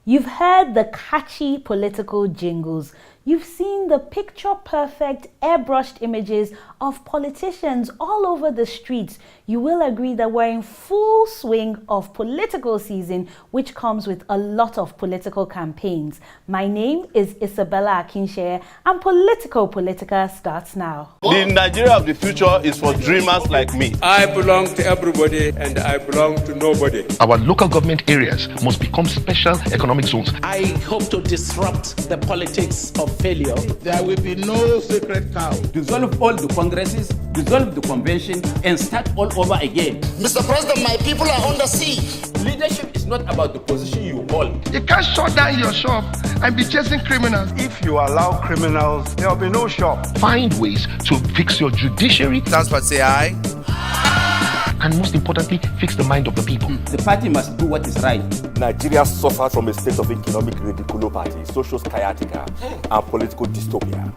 You've heard the catchy political jingles. You've seen the picture-perfect airbrushed images of politicians all over the streets. You will agree that we're in full swing of political season, which comes with a lot of political campaigns. My name is Isabella Akinseye, and Politico Politica starts now. The Nigeria of the future is for dreamers like me. I belong to everybody and I belong to nobody. Our local government areas must become special economic zones. I hope to disrupt the politics of failure. There will be no sacred cow. Dissolve all the congresses, dissolve the convention, and start all over again. Mr. President, my people are on the sea. Leadership is not about the position you hold. You can't shut down your shop and be chasing criminals. If you allow criminals, there will be no shop. Find ways to fix your judiciary. That's what say aye. And most importantly, fix the mind of the people. The party must do what is right. Nigeria suffers from a state of economic ridiculopathy, social sciatica, and political dystopia.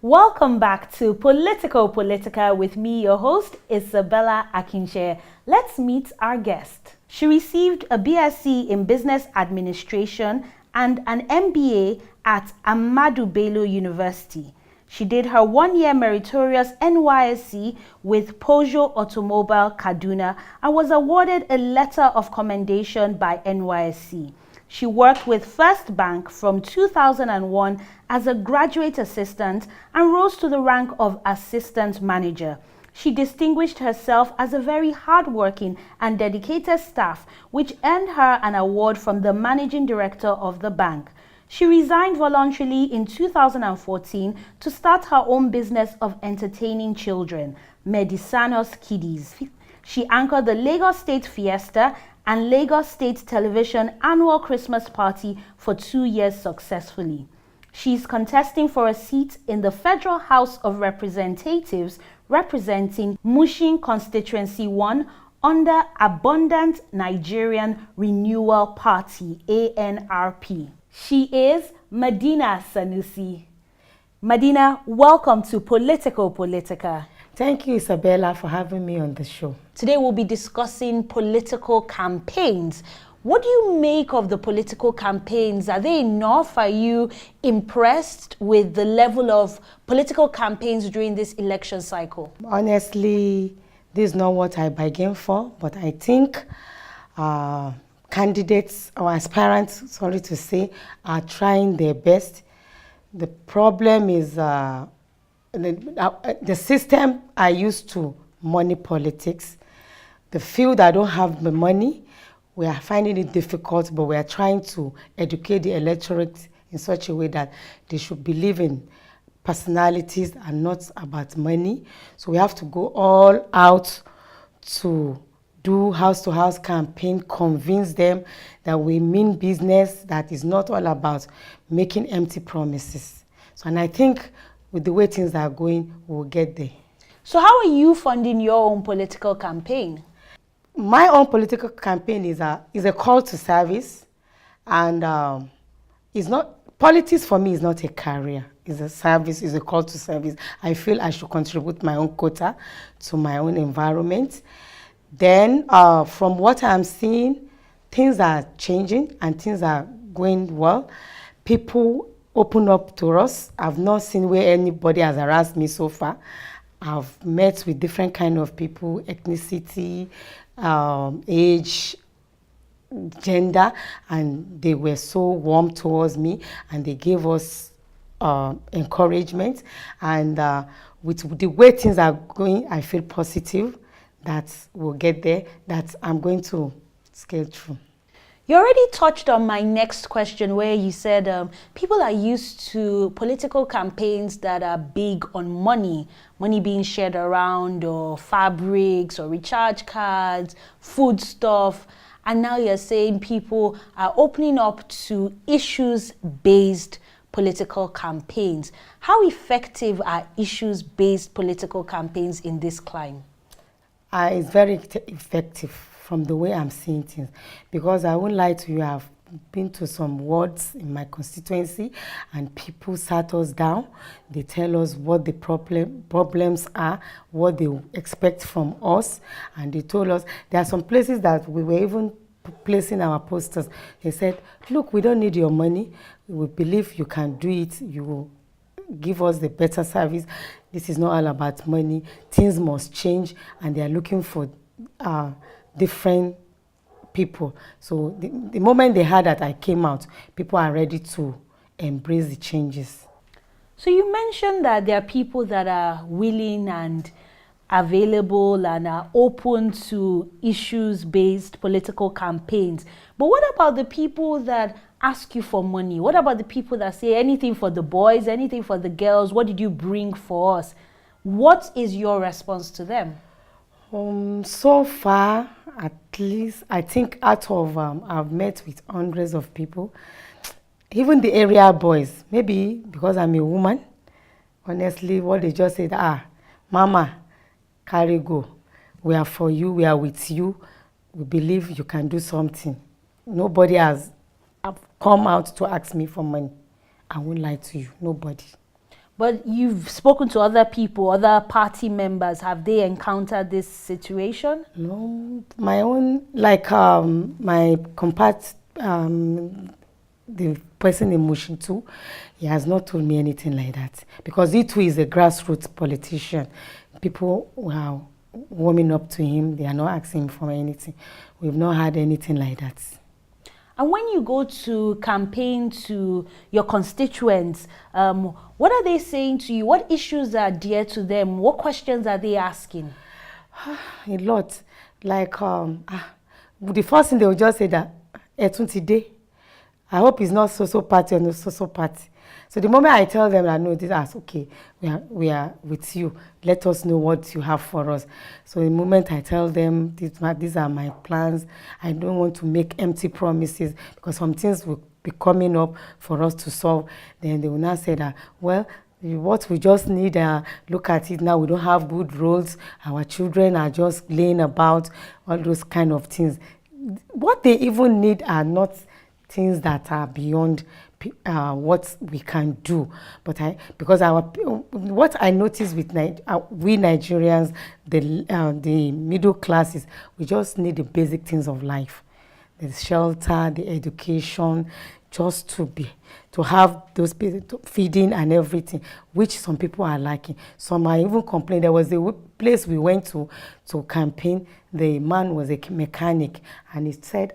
Welcome back to Politico Politica with me, your host, Isabella Akinseye. Let's meet our guest. She received a BSc in Business Administration and an MBA at Ahmadu Bello University. She did her one-year meritorious NYSC with Peugeot Automobile Kaduna and was awarded a letter of commendation by NYSC. She worked with First Bank from 2001 as a graduate assistant and rose to the rank of assistant manager. She distinguished herself as a very hardworking and dedicated staff, which earned her an award from the managing director of the bank. She resigned voluntarily in 2014 to start her own business of entertaining children, Medisanos Kiddies. She anchored the Lagos State Fiesta and Lagos State Television annual Christmas party for 2 years successfully. She's contesting for a seat in the Federal House of Representatives representing Mushin Constituency 1 under Abundant Nigerian Renewal Party, ANRP. She is Madina Sanusi. Madina, welcome to Politico Politica. Thank you, Isabella, for having me on the show. Today we'll be discussing political campaigns. What do you make of the political campaigns? Are they enough? Are you impressed with the level of political campaigns during this election cycle? Honestly, this is not what I bargained for, but I think candidates or aspirants, sorry to say, are trying their best. The problem is the system I used to money politics. The field I don't have the money, we are finding it difficult, but we are trying to educate the electorate in such a way that they should believe in personalities and not about money. So we have to go all out to do house-to-house campaign, convince them that we mean business, that is not all about making empty promises. So, and I think with the way things are going, we'll get there. So how are you funding your own political campaign? My own political campaign is a call to service, and it's not, politics for me is not a career. It's a service, it's a call to service. I feel I should contribute my own quota to my own environment. Then from what I'm seeing, things are changing and things are going well. People open up to us. I've not seen where anybody has harassed me so far. I've met with different kind of people, ethnicity, age, gender, and they were so warm towards me and they gave us encouragement. And with the way things are going, I feel positive that we'll get there, that I'm going to scale through. You already touched on my next question where you said people are used to political campaigns that are big on money being shared around, or fabrics or recharge cards, food stuff. And now you're saying people are opening up to issues-based political campaigns. How effective are issues-based political campaigns in this climate? It's very effective from the way I'm seeing things, because I won't lie to you, I've been to some wards in my constituency, and people sat us down. They tell us what the problems are, what they expect from us, and they told us there are some places that we were even placing our posters. They said, look, we don't need your money. We believe you can do it. You will give us the better service. This is not all about money. Things must change, and they are looking for different people. So the moment they heard that I came out, people are ready to embrace the changes. So you mentioned that there are people that are willing and available and are open to issues-based political campaigns. But what about the people that ask you for money? What about the people that say anything for the boys, anything for the girls? What did you bring for us? What is your response to them? So far, at least, I think out of, I've met with hundreds of people. Even the area boys, maybe because I'm a woman, honestly, what they just said, Mama, carry go. We are for you, we are with you. We believe you can do something. Nobody has come out to ask me for money. I won't lie to you, nobody. But you've spoken to other people, other party members. Have they encountered this situation? No, my own, like my compact, the person in Mushin too, he has not told me anything like that. Because he too is a grassroots politician. People are warming up to him. They are not asking him for anything. We've not had anything like that. And when you go to campaign to your constituents, what are they saying to you? What issues are dear to them? What questions are they asking? A lot. Like, the first thing they will just say that, today, I hope it's not so-so party or no so-so party. So the moment I tell them that, no, this is okay, we are with you, let us know what you have for us. So the moment I tell them, these are my plans, I don't want to make empty promises, because some things will be coming up for us to solve. Then they will now say that, well, what we just need, look at it now, we don't have good roads, our children are just laying about, all those kind of things. What they even need are not things that are beyond what we can do, but because what I noticed with we Nigerians, the middle classes, we just need the basic things of life, the shelter, the education, just to have those feeding and everything, which some people are lacking. Some are even complaining. There was a place we went to campaign. The man was a mechanic, and he said,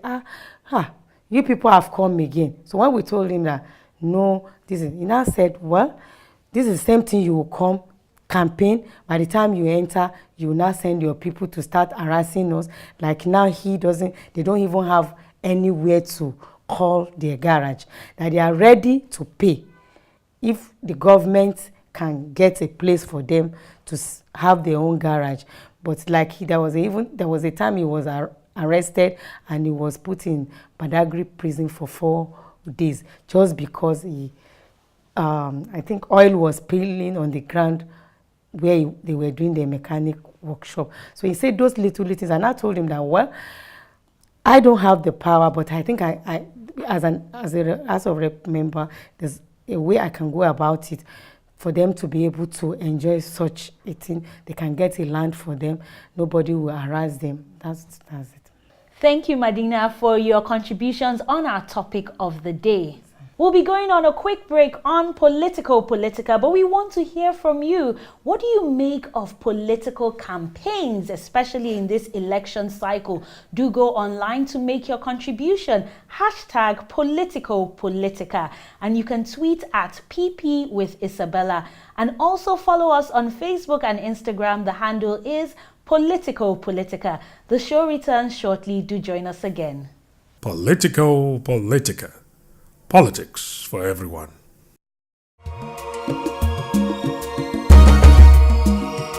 you people have come again. So when we told him that, no, he now said, well, this is the same thing, you will come, campaign. By the time you enter, you will now send your people to start harassing us. Like now they don't even have anywhere to call their garage. That they are ready to pay if the government can get a place for them to have their own garage. But like there was a time he was arrested and he was put in Badagry prison for 4 days just because I think oil was spilling on the ground where they were doing their mechanic workshop. So he said those little things, and I told him that, well, I don't have the power, but I think I as a House of Rep member, there's a way I can go about it for them to be able to enjoy such a thing. They can get a land for them. Nobody will harass them. That's it. Thank you, Madina, for your contributions on our topic of the day. We'll be going on a quick break on Politico Politica, but we want to hear from you. What do you make of political campaigns, especially in this election cycle? Do go online to make your contribution. Hashtag Politico Politica. And you can tweet at PP with Isabella. And also follow us on Facebook and Instagram. The handle is Politico Politica. The show returns shortly. Do join us again. Politico Politica. Politics for everyone.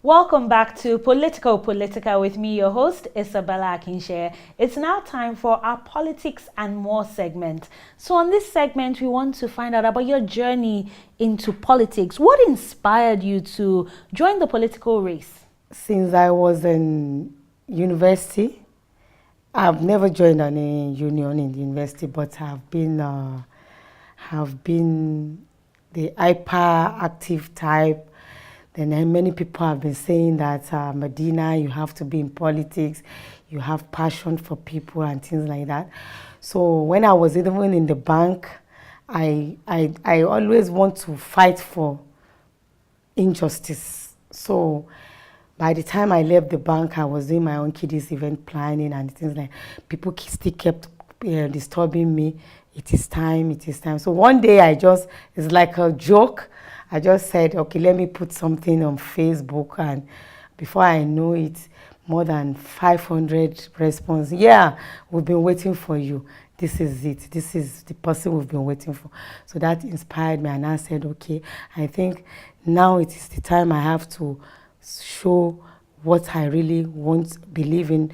Welcome back to Politico Politica with me, your host, Isabella Akinseye. It's now time for our Politics and More segment. So on this segment, we want to find out about your journey into politics. What inspired you to join the political race? Since I was in university, I've never joined any union in the university, but I've been the hyperactive type. Then many people have been saying that, Madina, you have to be in politics, you have passion for people and things like that. So when I was even in the bank, I always want to fight for injustice. So by the time I left the bank, I was doing my own kiddies event planning and things like people still kept disturbing me. It is time, it is time. So one day it's like a joke. I just said, okay, let me put something on Facebook, and before I know it, more than 500 responses. Yeah, we've been waiting for you. This is it. This is the person we've been waiting for. So that inspired me, and I said, okay, I think now it is the time I have to show what I really want, believe in,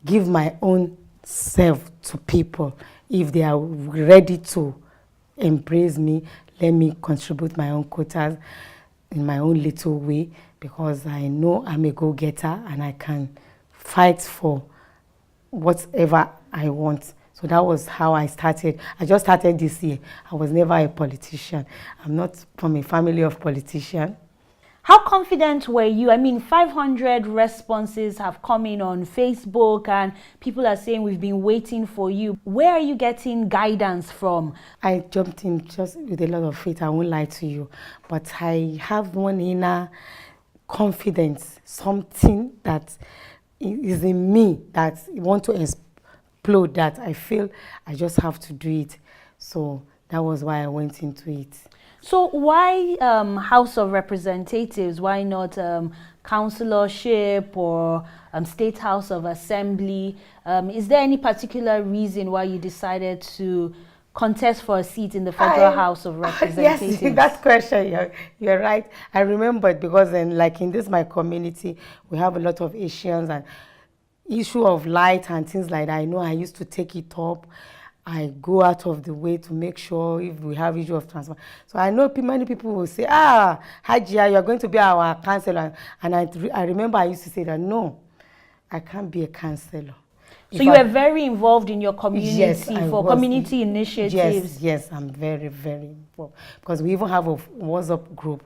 give my own self to people. If they are ready to embrace me, let me contribute my own quotas in my own little way, because I know I'm a go-getter and I can fight for whatever I want. So that was how I started. I just started this year. I was never a politician. I'm not from a family of politicians. How confident were you? I mean, 500 responses have come in on Facebook and people are saying we've been waiting for you. Where are you getting guidance from? I jumped in just with a lot of faith, I won't lie to you. But I have one inner confidence, something that is in me that I want to explode, that I feel I just have to do it. So that was why I went into it. So why House of Representatives? Why not councillorship or State House of Assembly? Is there any particular reason why you decided to contest for a seat in the Federal House of Representatives? Yes, that question, you're right. I remembered because in this my community, we have a lot of Asians and issue of light and things like that. I know I used to take it up. I go out of the way to make sure if we have issue of transfer. So I know many people will say, Hajia, you're going to be our councillor. And I remember I used to say that, no, I can't be a councillor. So you were very involved in your community, yes, for community initiatives? Yes, I'm very, very involved. Because we even have a WhatsApp group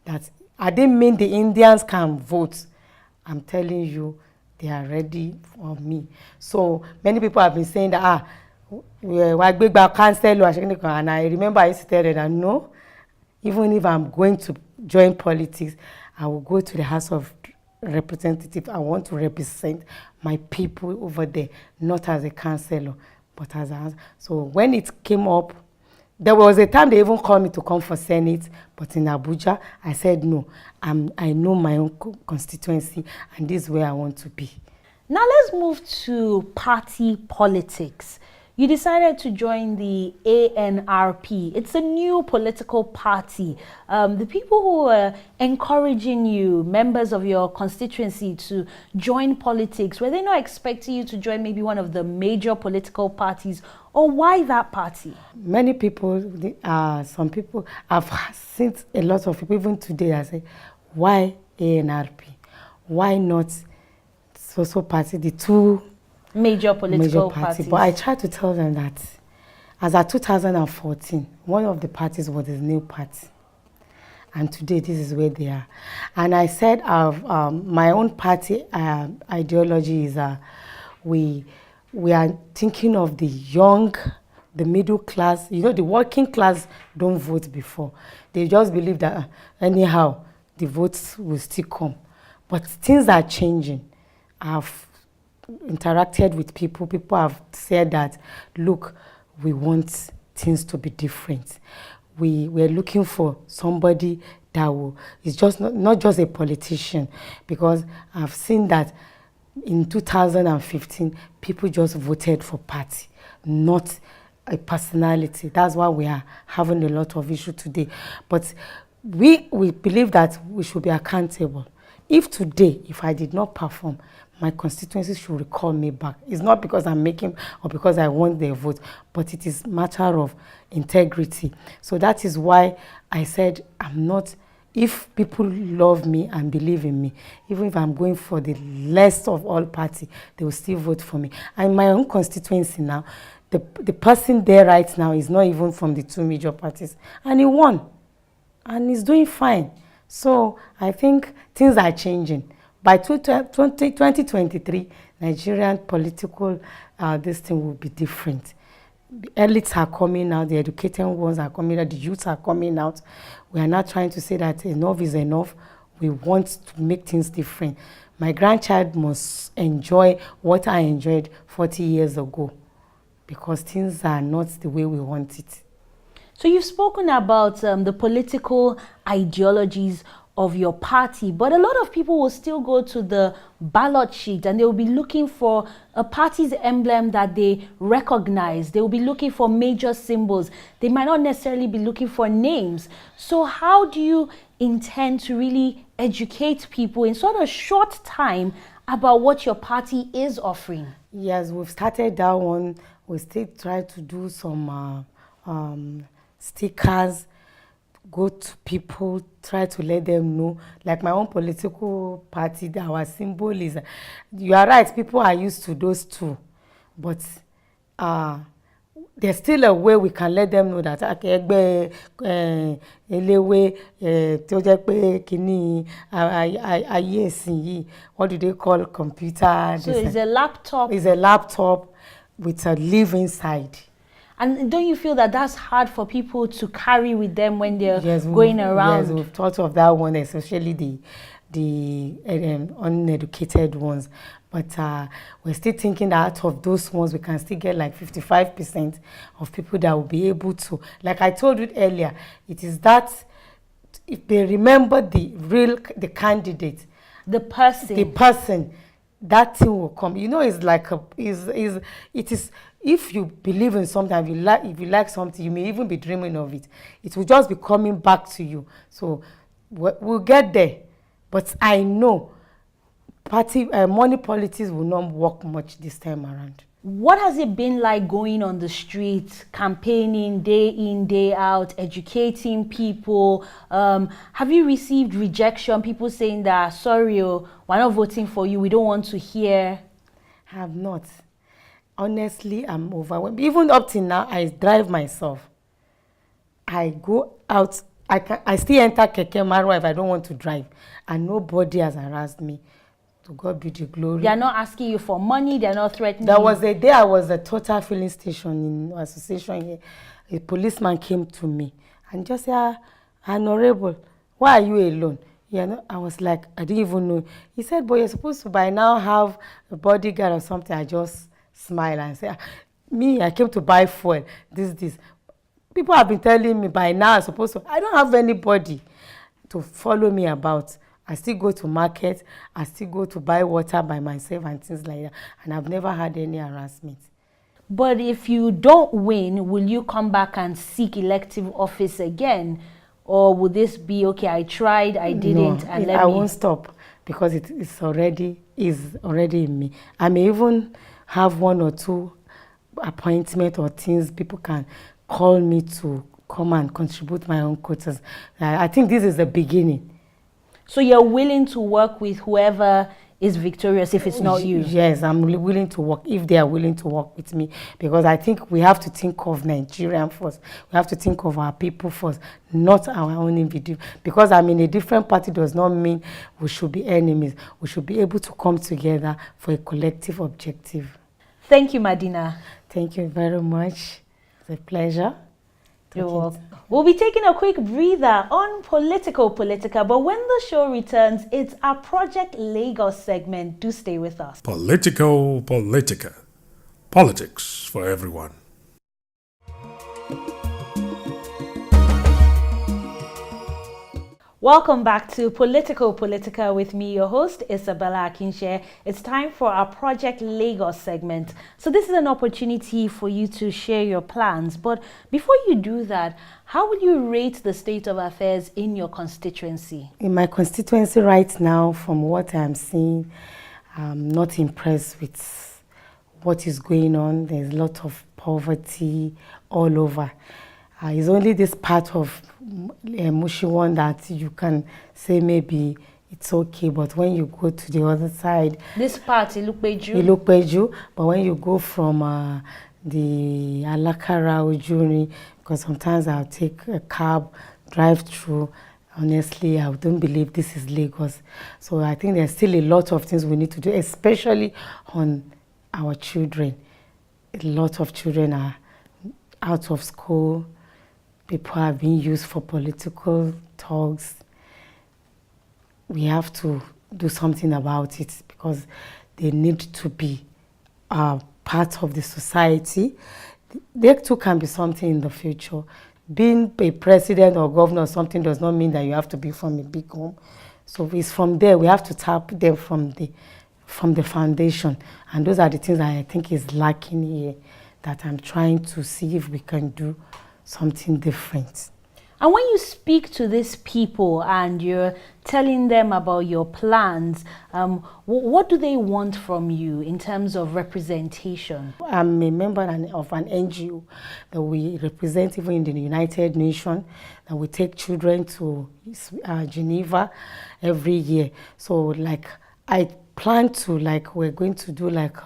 that, I didn't mean the Indians can vote. I'm telling you, they are ready for me. So many people have been saying that, we're big councillor, and I remember I used to tell them that no, even if I'm going to join politics, I will go to the House of Representatives. I want to represent my people over there, not as a councillor, but as a. So when it came up, there was a time they even called me to come for Senate, but in Abuja, I said no. I know my own constituency, and this is where I want to be. Now let's move to party politics. You decided to join the ANRP. It's a new political party. The people who are encouraging you, members of your constituency, to join politics, were they not expecting you to join maybe one of the major political parties? Or why that party? Many people, some people, I've seen a lot of people, even today, I say, why ANRP? Why not so party, the two major political parties? But I try to tell them that as of 2014, one of the parties was the new party. And today, this is where they are. And I said my own party ideology is we are thinking of the young, the middle class. You know, the working class don't vote before. They just believe that anyhow, the votes will still come. But things are changing. I've interacted with people. People have said that, look, we want things to be different. We're looking for somebody that is just not just a politician, because I've seen that in 2015, people just voted for party, not a personality. That's why we are having a lot of issues today. But we believe that we should be accountable. If today, if I did not perform, my constituency should recall me back. It's not because I'm making or because I want their vote, but it is a matter of integrity. So that is why I said I'm not if people love me and believe in me, even if I'm going for the less of all party, they will still vote for me. And my own constituency now, the person there right now is not even from the two major parties. And he won. And he's doing fine. So I think things are changing. By 2023, Nigerian political this thing will be different. The elites are coming out, the educated ones are coming out, the youths are coming out. We are not trying to say that enough is enough. We want to make things different. My grandchild must enjoy what I enjoyed 40 years ago, because things are not the way we want it. So you've spoken about the political ideologies of your party, but a lot of people will still go to the ballot sheet and they will be looking for a party's emblem that they recognize. They will be looking for major symbols. They might not necessarily be looking for names. So how do you intend to really educate people in sort of short time about what your party is offering? Yes, we've started that one. We still try to do some stickers, go to people, try to let them know. Like my own political party, our symbol is, you are right, people are used to those two, but there's still a way we can let them know that what do they call computer? So it's a laptop. It's a laptop with a leaf inside. And don't you feel that that's hard for people to carry with them when they're going around? Yes, we've thought of that one, especially the uneducated ones. But we're still thinking that out of those ones, we can still get like 55% of people that will be able to. Like I told you earlier, it is that if they remember the candidate, the person, that thing will come. You know, it's like it is. If you believe in something, if you like something, you may even be dreaming of it. It will just be coming back to you. So we'll get there. But I know money politics will not work much this time around. What has it been like going on the streets, campaigning day in, day out, educating people? Have you received rejection, people saying that, sorry, we're not voting for you, we don't want to hear? I have not. Honestly, I'm overwhelmed. Even up till now, I drive myself. I go out, I still enter Keke Marwa if I don't want to drive. And nobody has harassed me. To God be the glory. They are not asking you for money, they are not threatening. There was a day I was at Total filling station in association here. A policeman came to me and just said, Honorable, why are you alone? I was like, I didn't even know. He said, but you're supposed to by now have a bodyguard or something. I just smile and say, me, I came to buy fuel, this. People have been telling me by now I'm supposed to, I don't have anybody to follow me about. I still go to market, I still go to buy water by myself and things like that. And I've never had any harassment. But if you don't win, will you come back and seek elective office again? Or will this be, okay, I tried, I didn't, and I won't stop because it's already in me. I may even have one or two appointments or things people can call me to come and contribute my own quotas. I think this is the beginning. So you're willing to work with whoever is victorious if it's not you? Yes, I'm willing to work if they are willing to work with me, because I think we have to think of Nigerian first. We have to think of our people first, not our own individual. Because I'm in a different party does not mean we should be enemies. We should be able to come together for a collective objective. Thank you, Madina. Thank you very much. It's a pleasure. You're welcome. We'll be taking a quick breather on Politico Politica, but when the show returns, it's our Project Lagos segment. Do stay with us. Politico Politica. Politics for everyone. Welcome back to Politico Politica with me, your host, Isabella Akinseye. It's time for our Project Lagos segment. So this is an opportunity for you to share your plans. But before you do that, how will you rate the state of affairs in your constituency? In my constituency right now, from what I'm seeing, I'm not impressed with what is going on. There's a lot of poverty all over. It's only this part of Mushin one that you can say maybe it's okay, but when you go to the other side, this part, Ilukpeju, but when you go from the Alakara Ojuri, because sometimes I'll take a cab, drive through. Honestly, I don't believe this is Lagos. So I think there's still a lot of things we need to do, especially on our children. A lot of children are out of school. People are being used for political talks. We have to do something about it because they need to be part of the society. They too can be something in the future. Being a president or governor or something does not mean that you have to be from a big home. So it's from there, we have to tap them from the foundation. And those are the things that I think is lacking here, that I'm trying to see if we can do something different. And when you speak to these people and you're telling them about your plans, what do they want from you in terms of representation? I'm a member of an NGO that we represent even in the United Nations, and we take children to Geneva every year. So like I plan to, like, we're going to do like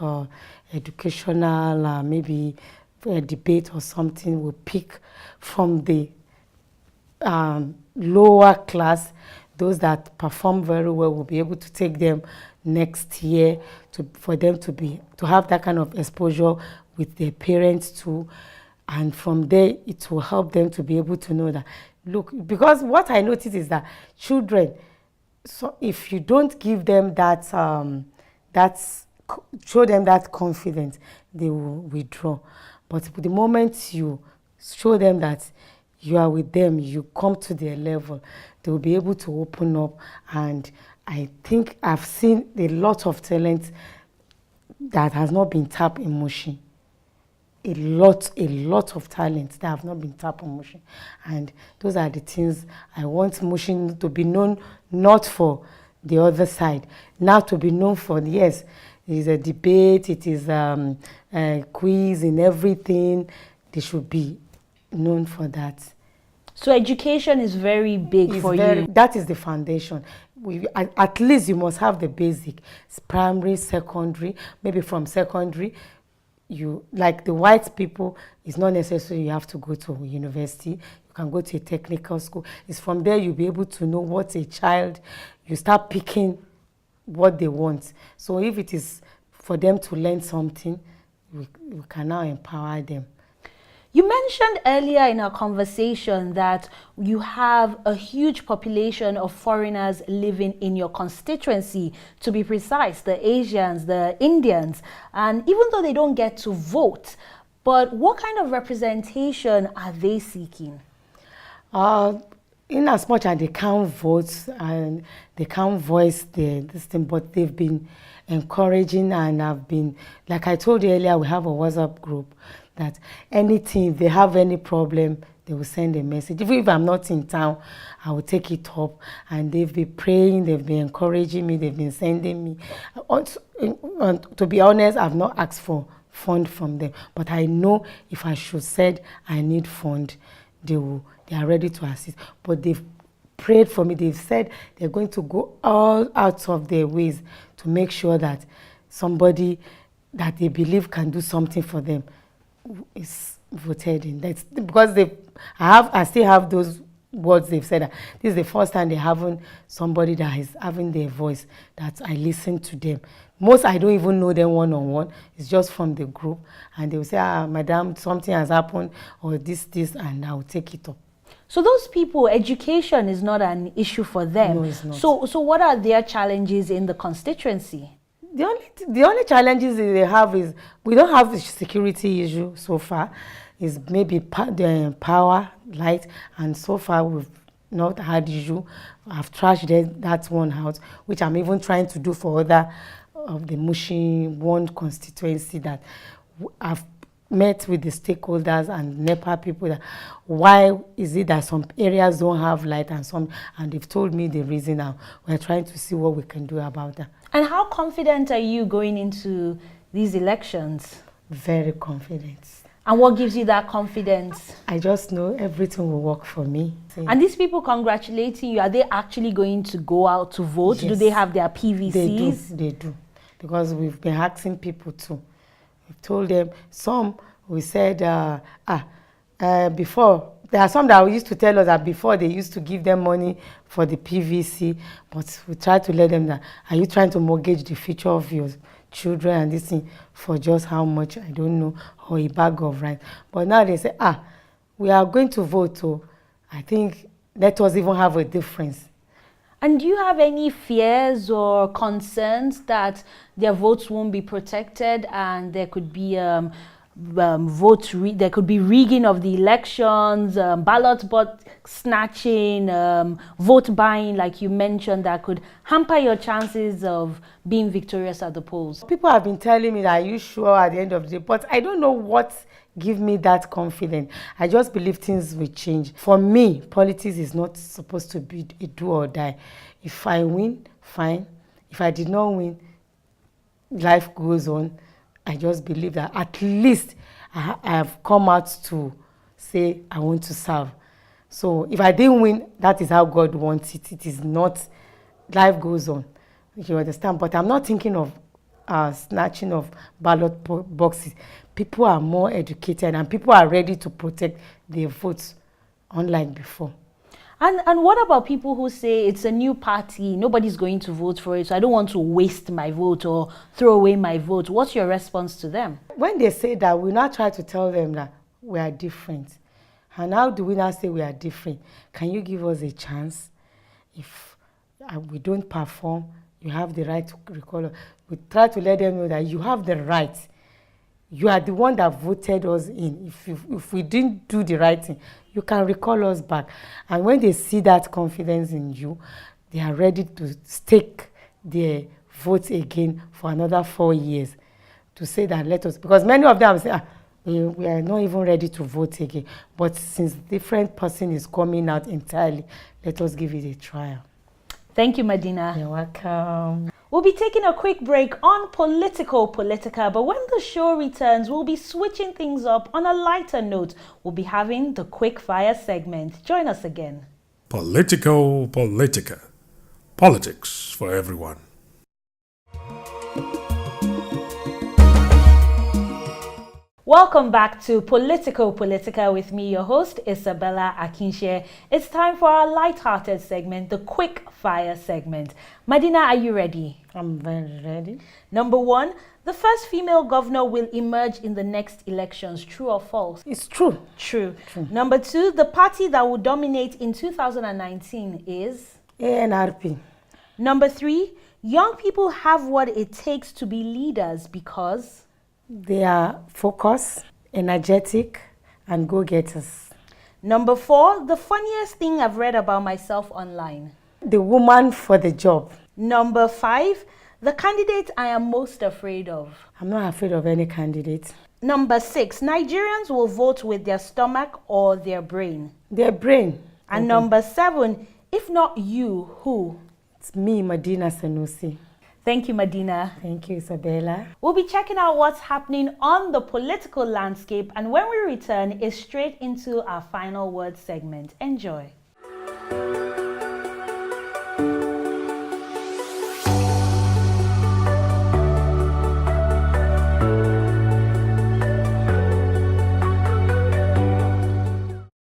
educational, maybe a debate or something. We'll pick from the lower class, those that perform very well. Will be able to take them next year for them to have that kind of exposure with their parents too, and from there it will help them to be able to know that, look, because what I notice is that children, so if you don't give them that show them that confidence, they will withdraw. But the moment you show them that you are with them, you come to their level, they will be able to open up. And I think I've seen a lot of talent that has not been tapped in Mushin. A lot of talent that have not been tapped in Mushin. And those are the things I want Mushin to be known, not for the other side, now to be known for, yes, it is a debate, it is a quiz and everything. They should be known for that. So education is very big for you. That is the foundation. At least you must have the basic. It's primary, secondary, maybe from secondary, you, like the white people, it's not necessary you have to go to university. You can go to a technical school. It's from there you'll be able to know what a child, you start picking what they want. So if it is for them to learn something, we can now empower them. You mentioned earlier in our conversation that you have a huge population of foreigners living in your constituency, to be precise, the Asians, the Indians, and even though they don't get to vote, but what kind of representation are they seeking? In as much as they can't vote and they can't voice this thing, but they've been encouraging and have been, like I told you earlier, we have a WhatsApp group that anything, if they have any problem, they will send a message. Even if I'm not in town, I will take it up. And they've been praying, they've been encouraging me, they've been sending me. To be honest, I've not asked for fund from them, but I know if I should said I need fund, they are ready to assist. But they've prayed for me. They've said they're going to go all out of their ways to make sure that somebody that they believe can do something for them is voted in. That's because I still have those words they've said. That this is the first time they haven't somebody that is having their voice, that I listen to them. Most I don't even know them one-on-one. It's just from the group, and they will say, madam, something has happened, or this, and I will take it up. So those people, education is not an issue for them. No, it's not. So what are their challenges in the constituency? The only challenges they have is we don't have the security issue so far. Is maybe the power, light, and so far we've not had issue. I've trashed that one out, which I'm even trying to do for other of the Mushin one constituency, that I've met with the stakeholders and NEPA people that why is it that some areas don't have light and they've told me the reason now. We're trying to see what we can do about that. And how confident are you going into these elections? Very confident. And what gives you that confidence? I just know everything will work for me. And these people congratulating you, are they actually going to go out to vote? Yes. Do they have their PVCs? They do. Because we've been asking people too. We've told them, some we said, before, there are some that we used to tell us that before they used to give them money for the PVC, but we try to let them know, are you trying to mortgage the future of your children and this thing for just how much, I don't know, or a bag of rice. But now they say, we are going to vote, so I think let us even have a difference. And do you have any fears or concerns that their votes won't be protected and there could be there could be rigging of the elections, ballot box snatching, vote buying, like you mentioned, that could hamper your chances of being victorious at the polls? People have been telling me that, are you sure at the end of the day? But I don't know what gives me that confidence. I just believe things will change. For me, politics is not supposed to be a do or die. If I win, fine. If I did not win, life goes on. I just believe that at least I have come out to say I want to serve. So if I didn't win, that is how God wants it. It is not, life goes on. You understand? But I'm not thinking of snatching of ballot boxes. People are more educated and people are ready to protect their votes, unlike before. And what about people who say it's a new party, nobody's going to vote for it, so I don't want to waste my vote or throw away my vote? What's your response to them? When they say that, we now try to tell them that we are different. And how do we now say we are different? Can you give us a chance? If we don't perform, you have the right to recall us. We try to let them know that you have the right. You are the one that voted us in. If we didn't do the right thing, you can recall us back. And when they see that confidence in you, they are ready to stake their votes again for another 4 years to say that let us, because many of them say, we are not even ready to vote again. But since different person is coming out entirely, let us give it a trial. Thank you, Madina. You're welcome. We'll be taking a quick break on Politico Politica, but when the show returns, we'll be switching things up on a lighter note. We'll be having the quick fire segment. Join us again. Politico Politica. Politics for everyone. Welcome back to Politico Politica with me, your host, Isabella Akinseye. It's time for our light-hearted segment, the quick fire segment. Madina, are you ready? I'm very ready. Number 1, the first female governor will emerge in the next elections. True or false? It's true. True. Number 2, the party that will dominate in 2019 is? ANRP. Number 3, young people have what it takes to be leaders because? They are focused, energetic, and go-getters. Number 4, the funniest thing I've read about myself online. The woman for the job. Number 5, the candidate I am most afraid of. I'm not afraid of any candidate. Number 6, Nigerians will vote with their stomach or their brain. Their brain. And number 7, if not you, who? It's me, Madina Sanusi. Thank you, Madina. Thank you, Isabella. We'll be checking out what's happening on the political landscape, and when we return, it's straight into our final word segment. Enjoy.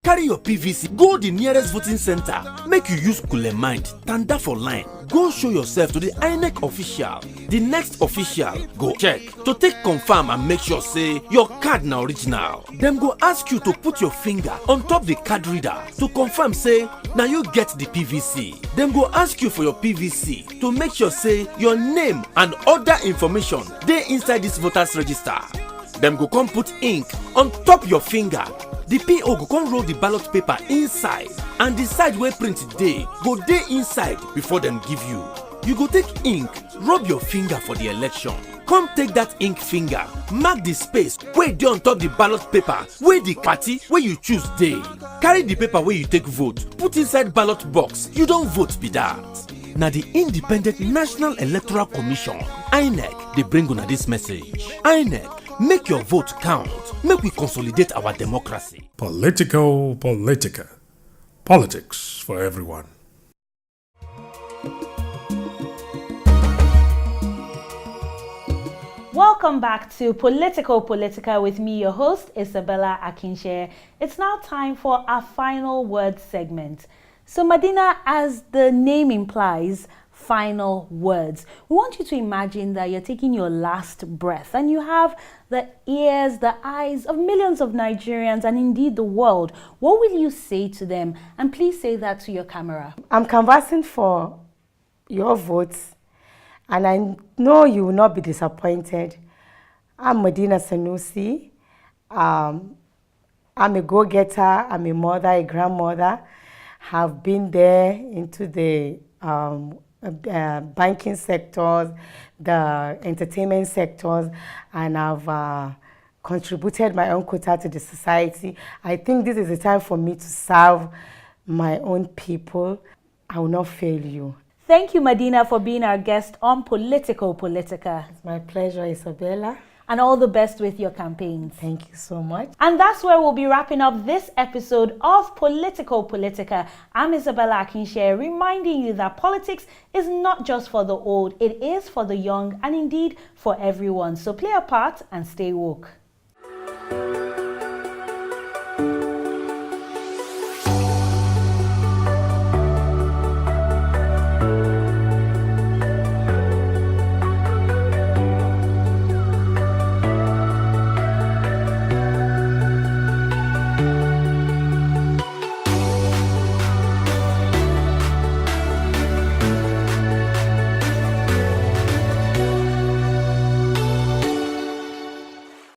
Carry your PVC, go the nearest voting center. Make you use cool mind, tanda for line. Go show yourself to the INEC official. The next official go check to take confirm and make sure say your card na original. Them go ask you to put your finger on top the card reader to confirm say now you get the PVC. Them go ask you for your PVC to make sure say your name and other information dey inside this voters register. Them go come put ink on top your finger. The PO go come roll the ballot paper inside, and the side where print dey go dey inside before them give you. You go take ink, rub your finger for the election. Come take that ink finger, mark the space wey dey on top the ballot paper wey the party wey you choose dey. Carry the paper wey you take vote, put inside ballot box. You don vote be that. Na the Independent National Electoral Commission (INEC) dey bring una this message. INEC Make your vote count. Make we consolidate our democracy. Politico Politica. Politics for everyone. Welcome back to Politico Politica with me, your host, Isabella Akinseye. It's now time for our final word segment. So Madina, as the name implies, final words. We want you to imagine that you're taking your last breath and you have the ears, the eyes of millions of Nigerians and indeed the world. What will you say to them? And please say that to your camera. I'm canvassing for your votes, and I know you will not be disappointed. I'm Madina Sanusi. I'm a go-getter. I'm a mother, a grandmother. Have been there into the banking sectors, the entertainment sectors, and I've contributed my own quota to the society. I think this is the time for me to serve my own people. I will not fail you. Thank you, Madina, for being our guest on Politico Politica. It's my pleasure, Isabella. And all the best with your campaigns. Thank you so much. And that's where we'll be wrapping up this episode of Politico Politica. I'm Isabella Akinseye, reminding you that politics is not just for the old, it is for the young and indeed for everyone. So play a part and stay woke.